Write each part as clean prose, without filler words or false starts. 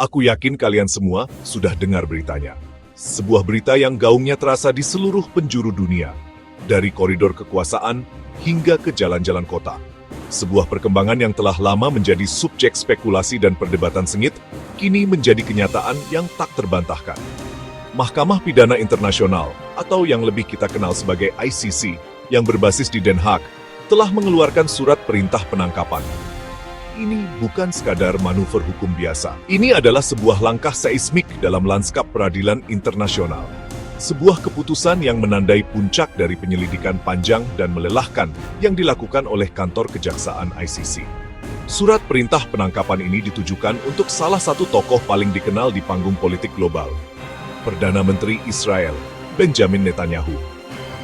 Aku yakin kalian semua sudah dengar beritanya. Sebuah berita yang gaungnya terasa di seluruh penjuru dunia, dari koridor kekuasaan hingga ke jalan-jalan kota. Sebuah perkembangan yang telah lama menjadi subjek spekulasi dan perdebatan sengit, kini menjadi kenyataan yang tak terbantahkan. Mahkamah Pidana Internasional, atau yang lebih kita kenal sebagai ICC, yang berbasis di Den Haag, telah mengeluarkan surat perintah penangkapan. Ini bukan sekadar manuver hukum biasa. Ini adalah sebuah langkah seismik dalam lanskap peradilan internasional. Sebuah keputusan yang menandai puncak dari penyelidikan panjang dan melelahkan yang dilakukan oleh kantor kejaksaan ICC. Surat perintah penangkapan ini ditujukan untuk salah satu tokoh paling dikenal di panggung politik global, Perdana Menteri Israel, Benjamin Netanyahu.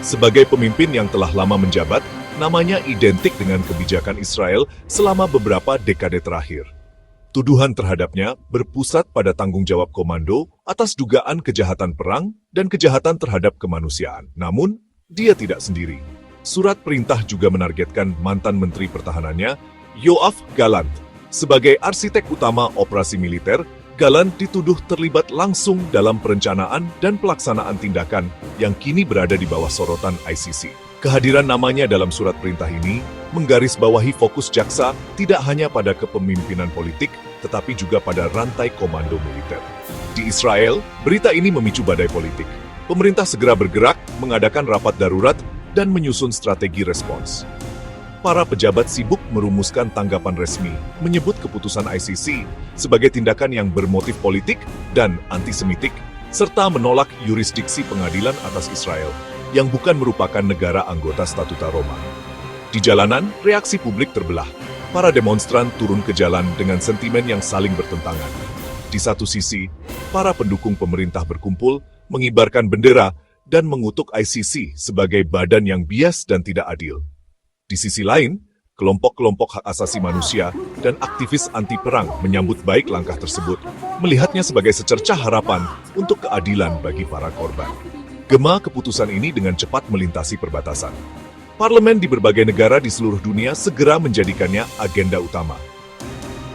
Sebagai pemimpin yang telah lama menjabat, namanya identik dengan kebijakan Israel selama beberapa dekade terakhir. Tuduhan terhadapnya berpusat pada tanggung jawab komando atas dugaan kejahatan perang dan kejahatan terhadap kemanusiaan. Namun, dia tidak sendiri. Surat perintah juga menargetkan mantan Menteri Pertahanannya, Yoav Gallant. Sebagai arsitek utama operasi militer, Gallant dituduh terlibat langsung dalam perencanaan dan pelaksanaan tindakan yang kini berada di bawah sorotan ICC. Kehadiran namanya dalam surat perintah ini menggarisbawahi fokus jaksa tidak hanya pada kepemimpinan politik, tetapi juga pada rantai komando militer. Di Israel, berita ini memicu badai politik. Pemerintah segera bergerak, mengadakan rapat darurat, dan menyusun strategi respons. Para pejabat sibuk merumuskan tanggapan resmi, menyebut keputusan ICC sebagai tindakan yang bermotif politik dan antisemitik, serta menolak yurisdiksi pengadilan atas Israel yang bukan merupakan negara anggota Statuta Roma. Di jalanan, reaksi publik terbelah. Para demonstran turun ke jalan dengan sentimen yang saling bertentangan. Di satu sisi, para pendukung pemerintah berkumpul, mengibarkan bendera, dan mengutuk ICC sebagai badan yang bias dan tidak adil. Di sisi lain, kelompok-kelompok hak asasi manusia dan aktivis anti-perang menyambut baik langkah tersebut, melihatnya sebagai secercah harapan untuk keadilan bagi para korban. Gema keputusan ini dengan cepat melintasi perbatasan. Parlemen di berbagai negara di seluruh dunia segera menjadikannya agenda utama.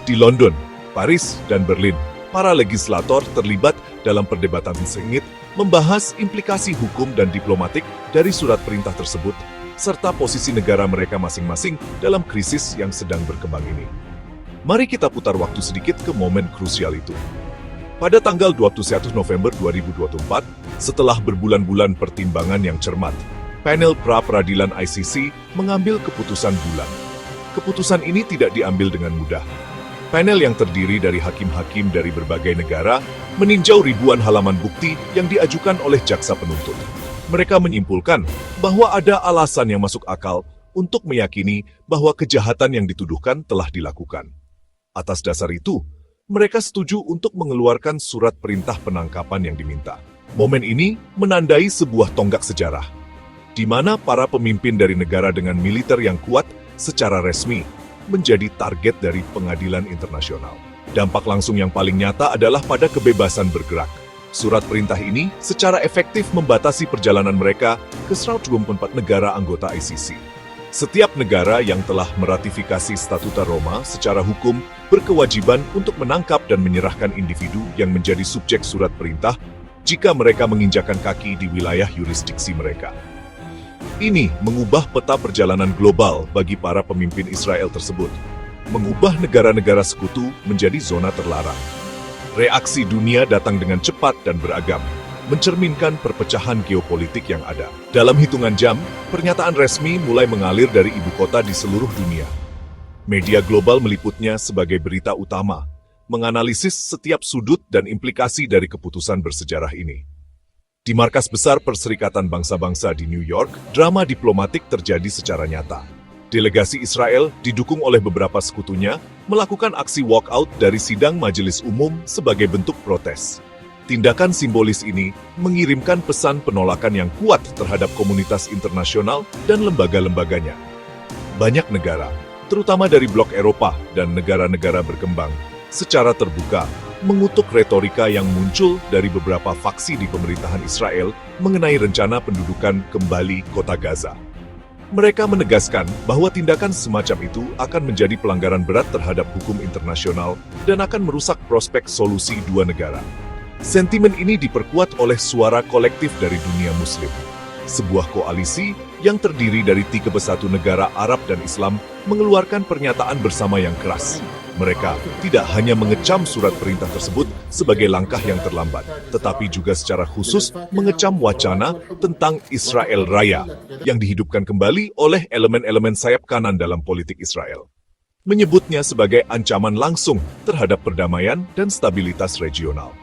Di London, Paris, dan Berlin, para legislator terlibat dalam perdebatan sengit membahas implikasi hukum dan diplomatik dari surat perintah tersebut, serta posisi negara mereka masing-masing dalam krisis yang sedang berkembang ini. Mari kita putar waktu sedikit ke momen krusial itu. Pada tanggal 21 November 2024, setelah berbulan-bulan pertimbangan yang cermat, panel pra-peradilan ICC mengambil keputusan bulat. Keputusan ini tidak diambil dengan mudah. Panel yang terdiri dari hakim-hakim dari berbagai negara meninjau ribuan halaman bukti yang diajukan oleh jaksa penuntut. Mereka menyimpulkan bahwa ada alasan yang masuk akal untuk meyakini bahwa kejahatan yang dituduhkan telah dilakukan. Atas dasar itu, mereka setuju untuk mengeluarkan surat perintah penangkapan yang diminta. Momen ini menandai sebuah tonggak sejarah, di mana para pemimpin dari negara dengan militer yang kuat secara resmi menjadi target dari pengadilan internasional. Dampak langsung yang paling nyata adalah pada kebebasan bergerak. Surat perintah ini secara efektif membatasi perjalanan mereka ke 124 negara anggota ICC. Setiap negara yang telah meratifikasi Statuta Roma secara hukum berkewajiban untuk menangkap dan menyerahkan individu yang menjadi subjek surat perintah jika mereka menginjakan kaki di wilayah yurisdiksi mereka. Ini mengubah peta perjalanan global bagi para pemimpin Israel tersebut, mengubah negara-negara sekutu menjadi zona terlarang. Reaksi dunia datang dengan cepat dan beragam, mencerminkan perpecahan geopolitik yang ada. Dalam hitungan jam, pernyataan resmi mulai mengalir dari ibu kota di seluruh dunia. Media global meliputnya sebagai berita utama, menganalisis setiap sudut dan implikasi dari keputusan bersejarah ini. Di markas besar Perserikatan Bangsa-Bangsa di New York, drama diplomatik terjadi secara nyata. Delegasi Israel, didukung oleh beberapa sekutunya, melakukan aksi walkout dari sidang majelis umum sebagai bentuk protes. Tindakan simbolis ini mengirimkan pesan penolakan yang kuat terhadap komunitas internasional dan lembaga-lembaganya. Banyak negara, terutama dari blok Eropa dan negara-negara berkembang, secara terbuka mengutuk retorika yang muncul dari beberapa faksi di pemerintahan Israel mengenai rencana pendudukan kembali kota Gaza. Mereka menegaskan bahwa tindakan semacam itu akan menjadi pelanggaran berat terhadap hukum internasional dan akan merusak prospek solusi dua negara. Sentimen ini diperkuat oleh suara kolektif dari dunia Muslim. Sebuah koalisi yang terdiri dari 31 negara Arab dan Islam mengeluarkan pernyataan bersama yang keras. Mereka tidak hanya mengecam surat perintah tersebut sebagai langkah yang terlambat, tetapi juga secara khusus mengecam wacana tentang Israel Raya yang dihidupkan kembali oleh elemen-elemen sayap kanan dalam politik Israel. Menyebutnya sebagai ancaman langsung terhadap perdamaian dan stabilitas regional.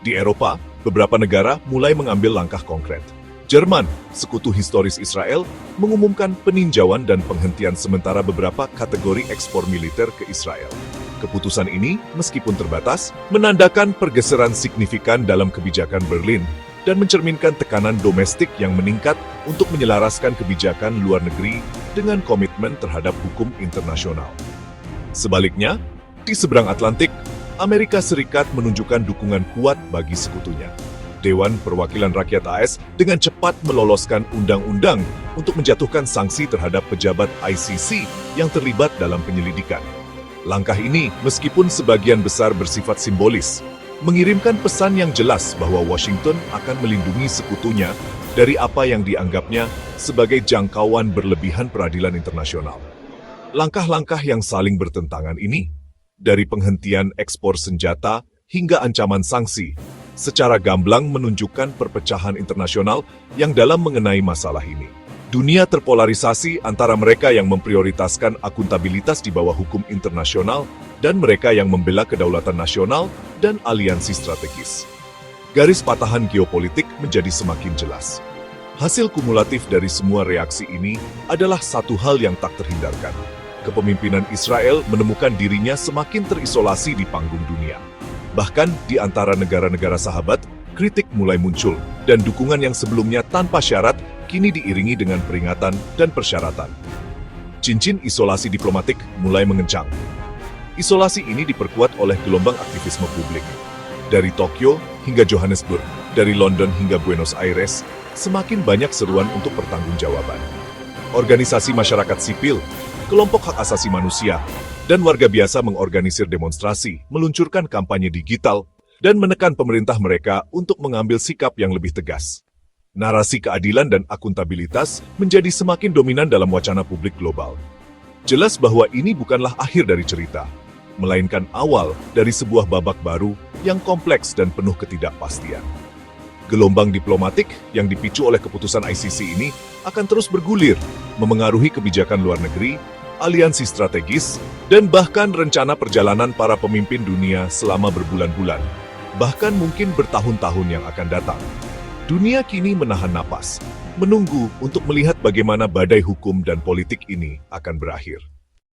Di Eropa, beberapa negara mulai mengambil langkah konkret. Jerman, sekutu historis Israel, mengumumkan peninjauan dan penghentian sementara beberapa kategori ekspor militer ke Israel. Keputusan ini, meskipun terbatas, menandakan pergeseran signifikan dalam kebijakan Berlin dan mencerminkan tekanan domestik yang meningkat untuk menyelaraskan kebijakan luar negeri dengan komitmen terhadap hukum internasional. Sebaliknya, di seberang Atlantik, Amerika Serikat menunjukkan dukungan kuat bagi sekutunya. Dewan Perwakilan Rakyat AS dengan cepat meloloskan undang-undang untuk menjatuhkan sanksi terhadap pejabat ICC yang terlibat dalam penyelidikan. Langkah ini, meskipun sebagian besar bersifat simbolis, mengirimkan pesan yang jelas bahwa Washington akan melindungi sekutunya dari apa yang dianggapnya sebagai jangkauan berlebihan peradilan internasional. Langkah-langkah yang saling bertentangan ini, dari penghentian ekspor senjata hingga ancaman sanksi, secara gamblang menunjukkan perpecahan internasional yang dalam mengenai masalah ini. Dunia terpolarisasi antara mereka yang memprioritaskan akuntabilitas di bawah hukum internasional dan mereka yang membela kedaulatan nasional dan aliansi strategis. Garis patahan geopolitik menjadi semakin jelas. Hasil kumulatif dari semua reaksi ini adalah satu hal yang tak terhindarkan. Kepemimpinan Israel menemukan dirinya semakin terisolasi di panggung dunia. Bahkan di antara negara-negara sahabat, kritik mulai muncul, dan dukungan yang sebelumnya tanpa syarat kini diiringi dengan peringatan dan persyaratan. Cincin isolasi diplomatik mulai mengencang. Isolasi ini diperkuat oleh gelombang aktivisme publik. Dari Tokyo hingga Johannesburg, dari London hingga Buenos Aires, semakin banyak seruan untuk pertanggungjawaban. Organisasi masyarakat sipil, kelompok hak asasi manusia, dan warga biasa mengorganisir demonstrasi, meluncurkan kampanye digital, dan menekan pemerintah mereka untuk mengambil sikap yang lebih tegas. Narasi keadilan dan akuntabilitas menjadi semakin dominan dalam wacana publik global. Jelas bahwa ini bukanlah akhir dari cerita, melainkan awal dari sebuah babak baru yang kompleks dan penuh ketidakpastian. Gelombang diplomatik yang dipicu oleh keputusan ICC ini akan terus bergulir, memengaruhi kebijakan luar negeri, aliansi strategis, dan bahkan rencana perjalanan para pemimpin dunia selama berbulan-bulan, bahkan mungkin bertahun-tahun yang akan datang. Dunia kini menahan napas, menunggu untuk melihat bagaimana badai hukum dan politik ini akan berakhir.